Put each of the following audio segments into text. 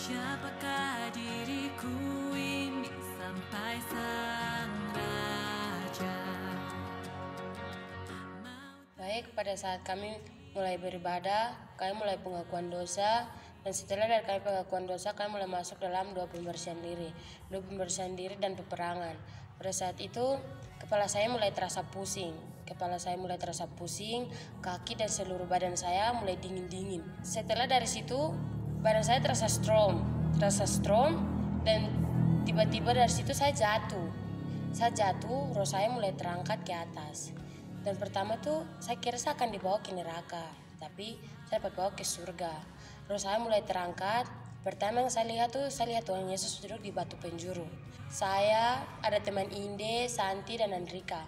Siapakah diriku ini sampai sang raja? Baik, pada saat kami mulai beribadah, kami mulai pengakuan dosa, dan setelah dari kami pengakuan dosa, kami mulai masuk dalam doa pembersihan diri dan peperangan. Pada saat itu, kepala saya mulai terasa pusing, kaki dan seluruh badan saya mulai dingin-dingin. Setelah dari situ, badan saya terasa strong, dan tiba-tiba dari situ saya jatuh, roh saya mulai terangkat ke atas. Dan pertama tuh saya kira saya akan dibawa ke neraka, tapi saya dapat bawa ke surga. Roh saya mulai terangkat. Pertama yang saya lihat Tuhan Yesus duduk di batu penjuru. Saya, ada teman Inde, Santi, dan Andrika.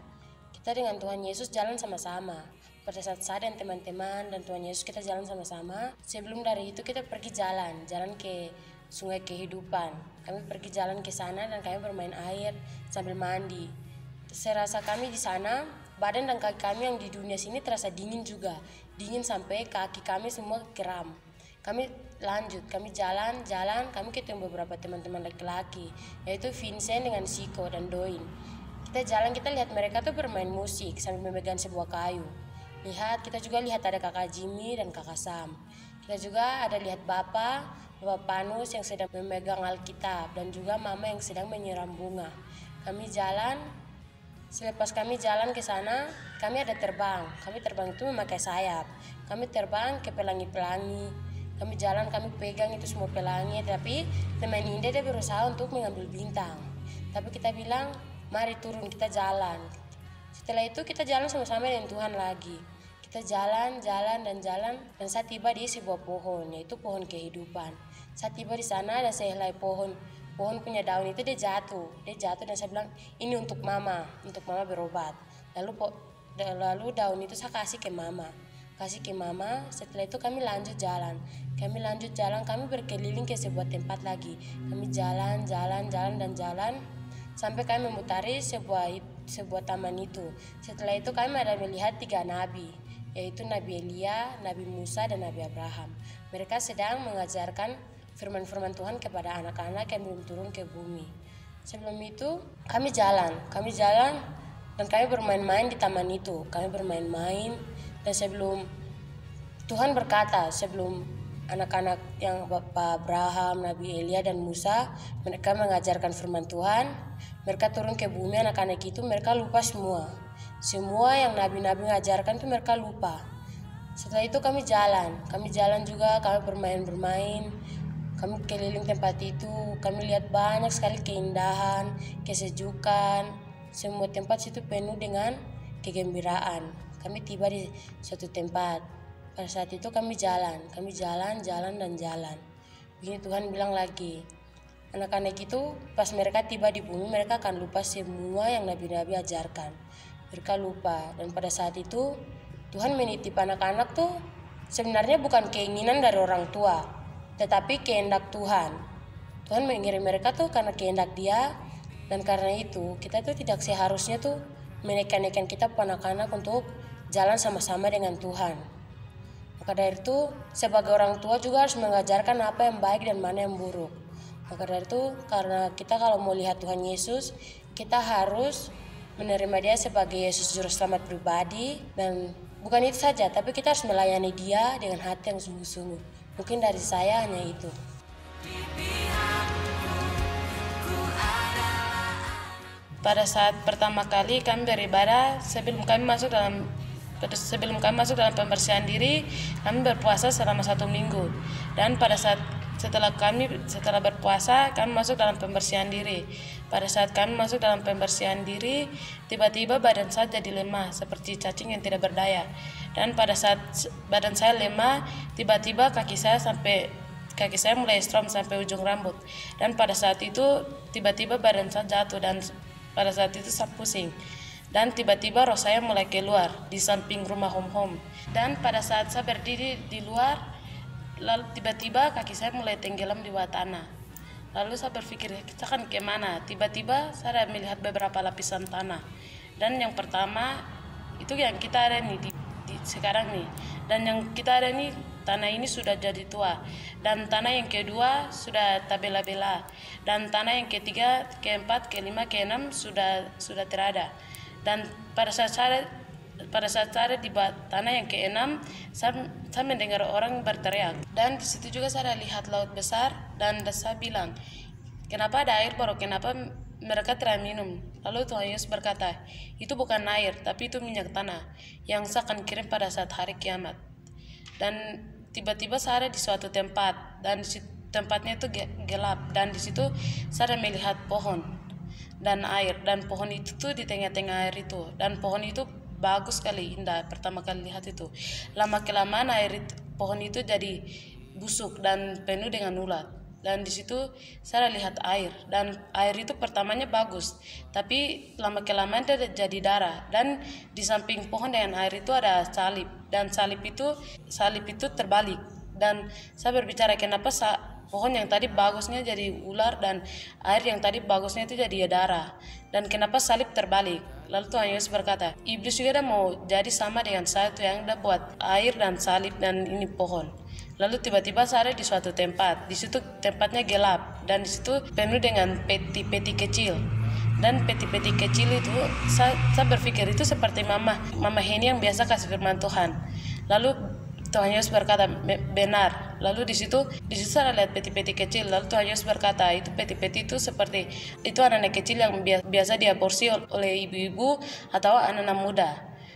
Kita dengan Tuhan Yesus jalan sama-sama. Pada saat saya dan teman-teman dan Tuhan Yesus kita jalan sama-sama. Sebelum dari itu kita pergi jalan ke sungai kehidupan. Kami pergi jalan ke sana dan kami bermain air sambil mandi. Saya rasa kami di sana, badan dan kaki kami yang di dunia sini terasa dingin juga. Dingin sampai kaki kami semua kram. Kami jalan, kami ketemu beberapa teman-teman laki-laki, yaitu Vincent dengan Siko dan Doin. Kita lihat mereka tuh bermain musik sambil memegang sebuah kayu. Kita juga lihat ada kakak Jimmy dan kakak Sam. Kita juga ada lihat Bapak Panus yang sedang memegang Alkitab dan juga Mama yang sedang menyiram bunga. Selepas kami jalan ke sana, kami ada terbang. Kami terbang itu memakai sayap. Kami terbang ke pelangi-pelangi. Kami jalan, kami pegang itu semua pelangi. Tapi teman Inde dia berusaha untuk mengambil bintang. Tapi kita bilang, mari turun, kita jalan. Setelah itu kita jalan sama-sama dengan Tuhan lagi. Kita jalan. Dan saya tiba di sebuah pohon, yaitu pohon kehidupan. Saya tiba di sana dan saya helai pohon punya daun itu dia jatuh dan saya bilang ini untuk mama berobat. Lalu daun itu saya kasih ke mama. Setelah itu kami lanjut jalan, kami berkeliling ke sebuah tempat lagi. Kami jalan sampai kami memutari sebuah taman itu. Setelah itu kami ada melihat 3 nabi, yaitu Nabi Elia, Nabi Musa, dan Nabi Abraham. Mereka sedang mengajarkan firman-firman Tuhan kepada anak-anak yang belum turun ke bumi. Sebelum itu kami jalan dan kami bermain-main di taman itu. Dan sebelum Tuhan berkata, sebelum anak-anak yang Bapak Abraham, Nabi Elia, dan Musa, mereka mengajarkan firman Tuhan, mereka turun ke bumi, anak-anak itu mereka lupa semua yang nabi-nabi mengajarkan itu mereka lupa. Setelah itu kami jalan juga, kami bermain. Kami keliling tempat itu, kami lihat banyak sekali keindahan, kesejukan. Semua tempat situ penuh dengan kegembiraan. Kami tiba di suatu tempat. Pada saat itu kami jalan. Begini Tuhan bilang lagi, anak-anak itu pas mereka tiba di bumi, mereka akan lupa semua yang nabi-nabi ajarkan. Mereka lupa, dan pada saat itu Tuhan menitip anak-anak tuh sebenarnya bukan keinginan dari orang tua, tetapi kehendak Tuhan. Tuhan mengirim mereka tuh karena kehendak Dia, dan karena itu kita tuh tidak seharusnya tuh menekan kita anak-anak untuk jalan sama-sama dengan Tuhan. Maka dari itu sebagai orang tua juga harus mengajarkan apa yang baik dan mana yang buruk. Maka dari itu karena kita kalau mau lihat Tuhan Yesus, kita harus menerima Dia sebagai Yesus Juru Selamat pribadi, dan bukan itu saja, tapi kita harus melayani Dia dengan hati yang sungguh-sungguh. Mungkin dari saya hanya itu. Pada saat pertama kali kami beribadah, sebelum kami masuk dalam pembersihan diri, kami berpuasa selama 1 minggu. Dan setelah berpuasa, kami masuk dalam pembersihan diri. Pada saat kami masuk dalam pembersihan diri, tiba-tiba badan saya jadi lemah seperti cacing yang tidak berdaya. Dan pada saat badan saya lemah, tiba-tiba kaki saya mulai strom sampai ujung rambut. Dan pada saat itu tiba-tiba badan saya jatuh, dan pada saat itu saya pusing. Dan tiba-tiba roh saya mulai keluar di samping rumah home. Dan pada saat saya berdiri di luar, lalu tiba-tiba kaki saya mulai tenggelam di bawah tanah. Lalu saya berpikir, kita akan kemana? Tiba-tiba saya melihat beberapa lapisan tanah. Dan yang pertama, itu yang kita ada nih di sekarang nih. Dan yang kita ada nih tanah ini sudah jadi tua, dan tanah yang kedua sudah tabela-bela, dan tanah yang ketiga, keempat, kelima, keenam sudah terada. Dan pada saat saya di tanah yang keenam, saya mendengar orang berteriak, dan di situ juga saya lihat laut besar, dan saya bilang, kenapa ada air baru, kenapa mereka tidak minum? Lalu Tuhan Yesus berkata, itu bukan air, tapi itu minyak tanah yang saya akan kirim pada saat hari kiamat. Dan tiba-tiba saya ada di suatu tempat, dan tempatnya itu gelap, dan di situ saya melihat pohon dan air, dan pohon itu tuh di tengah-tengah air itu, dan pohon itu bagus sekali, indah. Pertama kali lihat itu, lama kelamaan pohon itu jadi busuk dan penuh dengan ulat. Dan di situ saya lihat air, dan air itu pertamanya bagus, tapi lama kelamaan dia jadi darah. Dan di samping pohon dengan air itu ada salib, dan salib itu terbalik. Dan saya berbicara, kenapa pohon yang tadi bagusnya jadi ular, dan air yang tadi bagusnya itu jadi darah, dan kenapa salib terbalik? Lalu Tuhan Yesus berkata, iblis juga mau jadi sama dengan saya tuh, yang udah buat air dan salib dan ini pohon. Lalu tiba-tiba saya ada di suatu tempat, di situ tempatnya gelap, dan di situ penuh dengan peti-peti kecil. Dan peti-peti kecil itu saya berpikir itu seperti mama Heni yang biasa kasih firman Tuhan. Lalu Tuhan Yesus berkata, benar. Lalu di situ saya lihat peti-peti kecil. Lalu Tuhan Yesus berkata, itu peti-peti itu seperti itu anak-anak kecil yang biasa diaborsi oleh ibu-ibu atau anak-anak muda.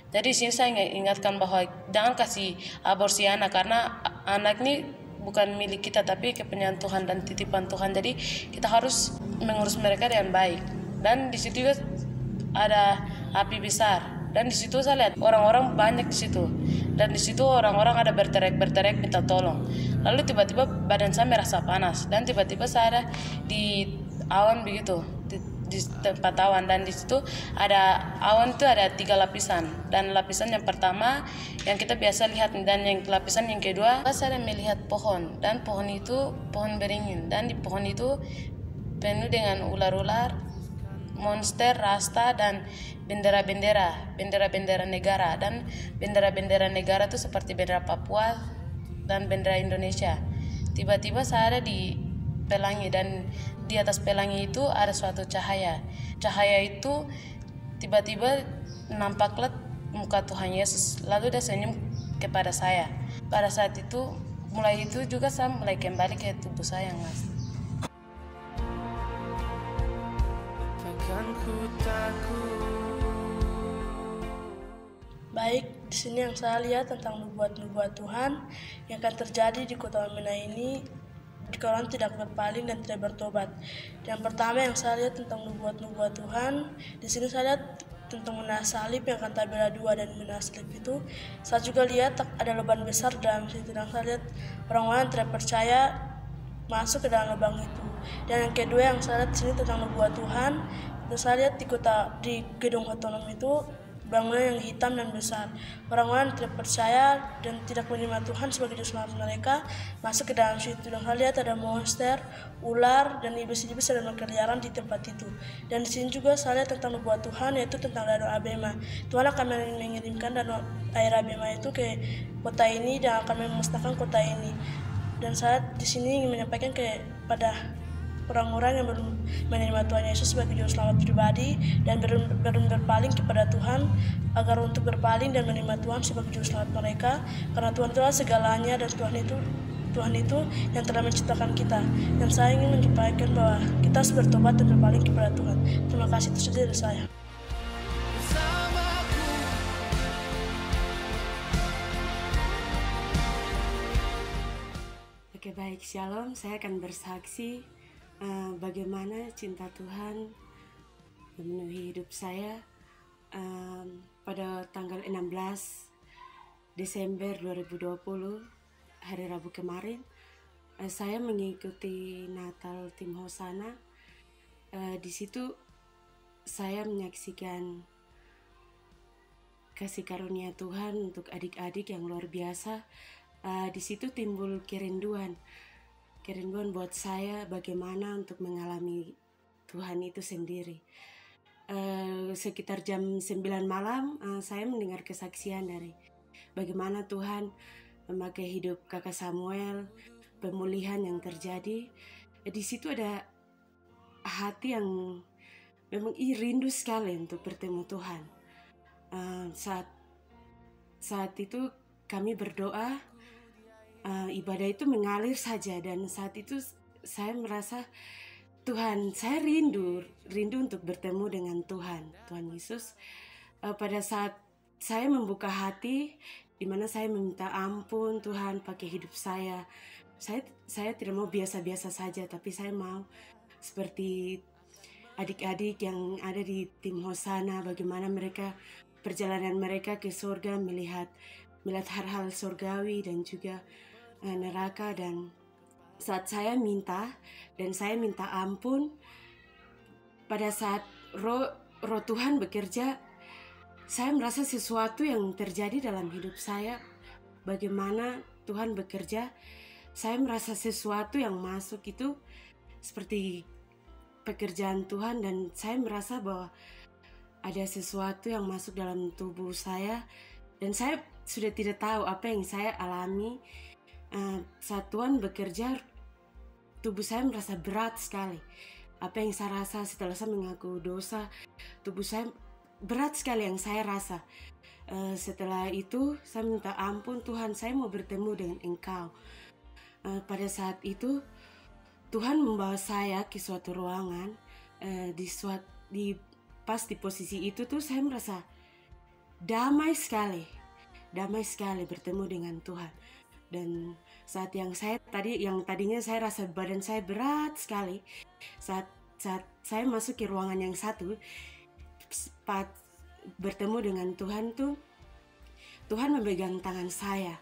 Jadi sini saya ingatkan bahwa jangan kasih aborsi anak, karena anak ini bukan milik kita, tapi kepunyaan Tuhan dan titipan Tuhan. Jadi kita harus mengurus mereka dengan baik. Dan di situ juga ada api besar, dan di situ saya lihat orang-orang banyak di situ, dan di situ orang-orang ada berteriak minta tolong. Lalu tiba-tiba badan saya merasa panas, dan tiba-tiba saya ada di awan begitu, di tempat awan, dan di situ ada awan itu ada 3 lapisan, dan lapisan yang pertama yang kita biasa lihat, dan yang lapisan yang kedua saya melihat pohon, dan pohon itu pohon beringin, dan di pohon itu penuh dengan ular-ular, monster, rasta, dan bendera-bendera negara. Dan bendera-bendera negara itu seperti bendera Papua dan bendera Indonesia. Tiba-tiba saya ada di pelangi, dan di atas pelangi itu ada suatu cahaya. Cahaya itu tiba-tiba nampaklah muka Tuhan Yesus, lalu dia senyum kepada saya. Pada saat itu, mulai itu juga saya mulai kembali ke tubuh saya yang asli. Baik, di sini yang saya lihat tentang nubuat-nubuat Tuhan yang akan terjadi di kota Wamena ini jika orang tidak berpaling dan tidak bertobat. Yang pertama yang saya lihat tentang nubuat-nubuat Tuhan, di sini saya lihat tentang menara salib yang akan tabela 2, dan menara salib itu saya juga lihat ada lubang besar dalam situ, dan saya lihat orang-orang yang tidak percaya masuk ke dalam lubang itu. Dan yang kedua yang saya lihat di sini tentang nubuat Tuhan, itu saya lihat di gedung otonom itu bangunan yang hitam dan besar. Orang-orang tidak percaya dan tidak menerima Tuhan sebagai juru selamat mereka masuk ke dalam situ, dan saya lihat ada monster, ular, dan iblis-iblis sedang berkeliaran di tempat itu. Dan di sini juga saya lihat tentang nubuat Tuhan, yaitu tentang danau Abema. Tuhan akan mengirimkan danau air Abema itu ke kota ini dan akan memusnahkan kota ini. Dan saya di sini ingin menyampaikan kepada orang-orang yang belum menerima Tuhan Yesus sebagai juru selamat pribadi dan belum berpaling kepada Tuhan, agar untuk berpaling dan menerima Tuhan sebagai juru selamat mereka, karena Tuhan itulah segalanya, dan Tuhan itu yang telah menciptakan kita. Dan saya ingin menyampaikan bahwa kita harus bertobat dan berpaling kepada Tuhan. Terima kasih, itu saja dari saya. Oke, baik, shalom. Saya akan bersaksi bagaimana cinta Tuhan memenuhi hidup saya. Pada tanggal 16 Desember 2020, hari Rabu kemarin, saya mengikuti Natal Tim Hosana. Di situ saya menyaksikan kasih karunia Tuhan untuk adik-adik yang luar biasa. Di situ timbul kerinduan buat saya bagaimana untuk mengalami Tuhan itu sendiri. Sekitar jam 9 malam saya mendengar kesaksian dari bagaimana Tuhan memakai hidup kakak Samuel, pemulihan yang terjadi. Di situ ada hati yang memang rindu sekali untuk bertemu Tuhan. Saat itu kami berdoa, ibadah itu mengalir saja, dan saat itu saya merasa Tuhan, saya rindu untuk bertemu dengan Tuhan Yesus. Pada saat saya membuka hati, di mana saya meminta ampun Tuhan pakai hidup saya. Saya tidak mau biasa-biasa saja, tapi saya mau seperti adik-adik yang ada di tim Hosana, bagaimana mereka perjalanan mereka ke surga, melihat hal-hal surgawi dan juga neraka. Dan saat saya minta ampun, pada saat roh Tuhan bekerja, saya merasa sesuatu yang terjadi dalam hidup saya. Bagaimana Tuhan bekerja, saya merasa sesuatu yang masuk itu seperti pekerjaan Tuhan, dan saya merasa bahwa ada sesuatu yang masuk dalam tubuh saya, dan saya sudah tidak tahu apa yang saya alami. Saat Tuhan bekerja, tubuh saya merasa berat sekali. Apa yang saya rasa setelah saya mengaku dosa, tubuh saya berat sekali yang saya rasa. Setelah itu saya minta ampun, Tuhan, saya mau bertemu dengan Engkau. Pada saat itu Tuhan membawa saya ke suatu ruangan. Pas di posisi itu tuh saya merasa damai sekali bertemu dengan Tuhan. Dan saat yang tadinya saya rasa badan saya berat sekali, saat saya masuk ke ruangan yang satu, saat bertemu dengan Tuhan tuh, Tuhan memegang tangan saya,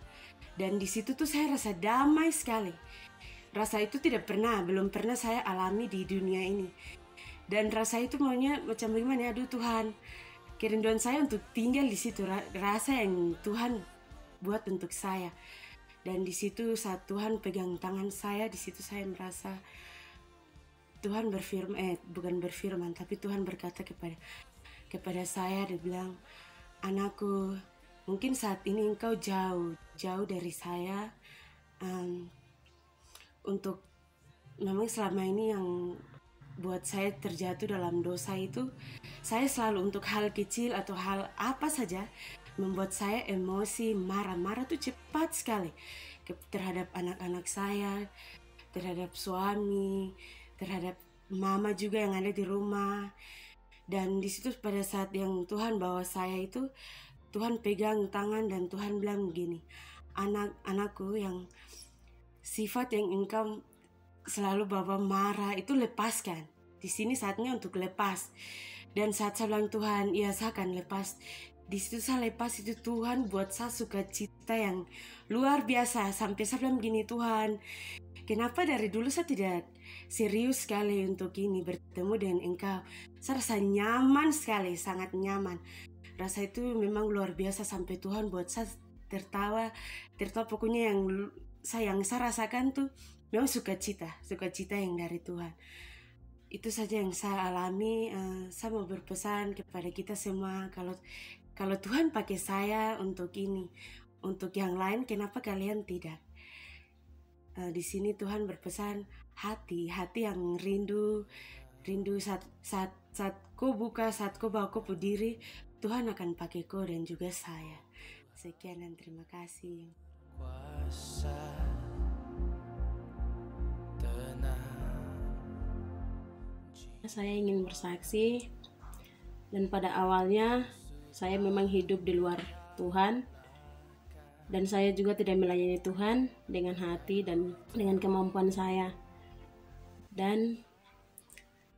dan di situ tuh saya rasa damai sekali. Rasa itu belum pernah saya alami di dunia ini. Dan rasa itu maunya macam bagaimana, aduh Tuhan, kerinduan saya untuk tinggal di situ, rasa yang Tuhan buat untuk saya. Dan di situ saat Tuhan pegang tangan saya, di situ saya merasa Tuhan bukan berfirman, tapi Tuhan berkata kepada saya, dia bilang, anakku, mungkin saat ini engkau jauh dari saya. Untuk memang selama ini yang buat saya terjatuh dalam dosa itu, saya selalu untuk hal kecil atau hal apa saja membuat saya emosi, marah tuh cepat sekali terhadap anak-anak saya, terhadap suami, terhadap mama juga yang ada di rumah. Dan di situ pada saat yang Tuhan bawa saya itu, Tuhan pegang tangan dan Tuhan bilang begini, anakku, yang sifat yang engkau selalu bawa marah itu lepaskan. Di sini saatnya untuk lepas. Dan saat saya bilang, Tuhan, iya saya akan lepas, di situ saya lepas, itu Tuhan buat saya sukacita yang luar biasa. Sampai saya bilang begini, Tuhan, kenapa dari dulu saya tidak serius sekali untuk ini bertemu dengan Engkau. Saya rasa nyaman sekali, sangat nyaman. Rasa itu memang luar biasa, sampai Tuhan buat saya tertawa. Pokoknya yang saya rasakan tuh memang sukacita yang dari Tuhan. Itu saja yang saya alami. Saya mau berpesan kepada kita semua, kalau Tuhan pakai saya untuk ini, untuk yang lain, kenapa kalian tidak? Di sini Tuhan berpesan hati yang rindu saat kau buka, saat kau bawa kau diri, Tuhan akan pakai kau dan juga saya. Sekian dan terima kasih. Saya ingin bersaksi, dan pada awalnya saya memang hidup di luar Tuhan, dan saya juga tidak melayani Tuhan dengan hati dan dengan kemampuan saya. Dan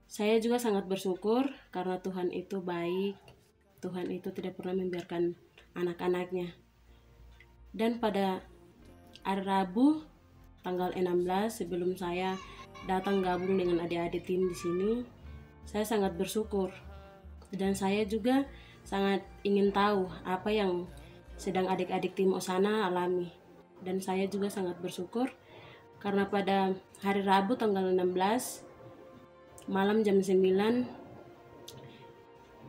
saya juga sangat bersyukur karena Tuhan itu baik, Tuhan itu tidak pernah membiarkan anak-anaknya. Dan pada hari Rabu tanggal 16, sebelum saya datang gabung dengan adik-adik tim di sini, saya sangat bersyukur, dan saya juga sangat ingin tahu apa yang sedang adik-adik tim Hosana alami. Dan saya juga sangat bersyukur karena pada hari Rabu tanggal 16 malam jam 9,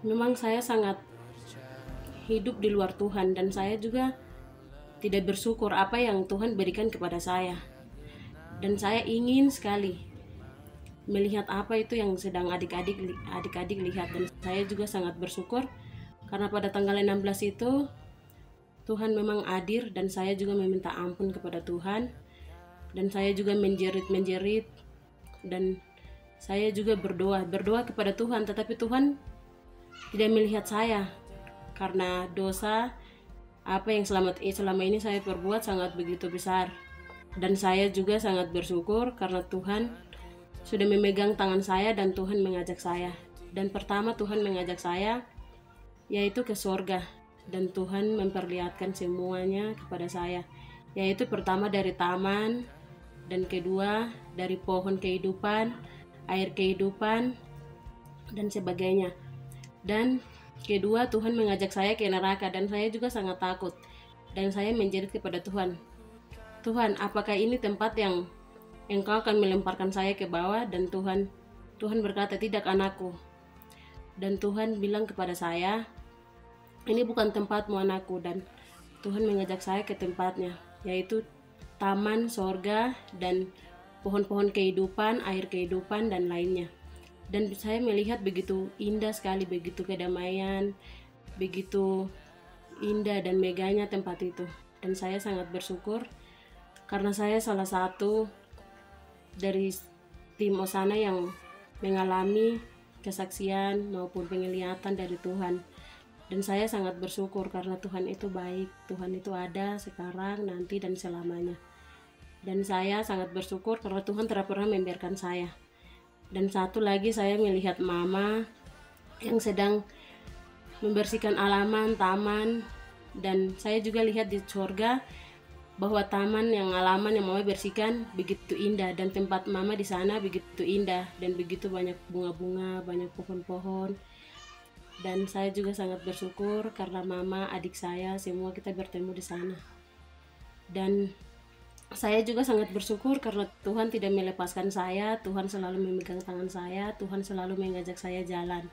memang saya sangat hidup di luar Tuhan, dan saya juga tidak bersyukur apa yang Tuhan berikan kepada saya. Dan saya ingin sekali melihat apa itu yang sedang adik-adik lihat, dan saya juga sangat bersyukur karena pada tanggal 16 itu Tuhan memang hadir, dan saya juga meminta ampun kepada Tuhan, dan saya juga menjerit dan saya juga berdoa kepada Tuhan, tetapi Tuhan tidak melihat saya karena dosa apa yang selama ini saya perbuat sangat begitu besar. Dan saya juga sangat bersyukur karena Tuhan sudah memegang tangan saya dan Tuhan mengajak saya. Dan pertama Tuhan mengajak saya yaitu ke surga, dan Tuhan memperlihatkan semuanya kepada saya, yaitu pertama dari taman, dan kedua dari pohon kehidupan, air kehidupan, dan sebagainya. Dan kedua Tuhan mengajak saya ke neraka, dan saya juga sangat takut, dan saya menjerit kepada Tuhan, Tuhan, apakah ini tempat yang Engkau akan melemparkan saya ke bawah? Dan Tuhan berkata, tidak anakku. Dan Tuhan bilang kepada saya, ini bukan tempatmu anakku. Dan Tuhan mengajak saya ke tempatnya, yaitu taman sorga dan pohon-pohon kehidupan, air kehidupan, dan lainnya. Dan saya melihat begitu indah sekali, begitu kedamaian, begitu indah dan megahnya tempat itu. Dan saya sangat bersyukur karena saya salah satu dari tim Osana yang mengalami kesaksian maupun penglihatan dari Tuhan. Dan saya sangat bersyukur karena Tuhan itu baik, Tuhan itu ada sekarang, nanti, dan selamanya. Dan saya sangat bersyukur karena Tuhan tidak pernah membiarkan saya. Dan satu lagi, saya melihat mama yang sedang membersihkan halaman, taman, dan saya juga lihat di surga bahwa taman yang halaman yang mama bersihkan begitu indah, dan tempat mama di sana begitu indah, dan begitu banyak bunga-bunga, banyak pohon-pohon. Dan saya juga sangat bersyukur karena mama, adik saya, semua kita bertemu di sana. Dan saya juga sangat bersyukur karena Tuhan tidak melepaskan saya, Tuhan selalu memegang tangan saya, Tuhan selalu mengajak saya jalan.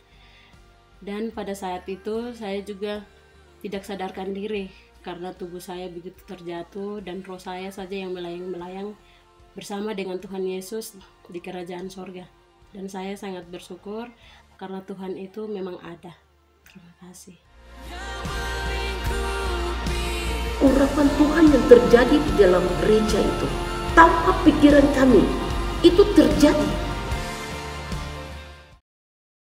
Dan pada saat itu saya juga tidak sadarkan diri karena tubuh saya begitu terjatuh, dan roh saya saja yang melayang-melayang bersama dengan Tuhan Yesus di kerajaan sorga. Dan saya sangat bersyukur karena Tuhan itu memang ada. Terima kasih. Urapan Tuhan yang terjadi di dalam gereja itu tanpa pikiran kami itu terjadi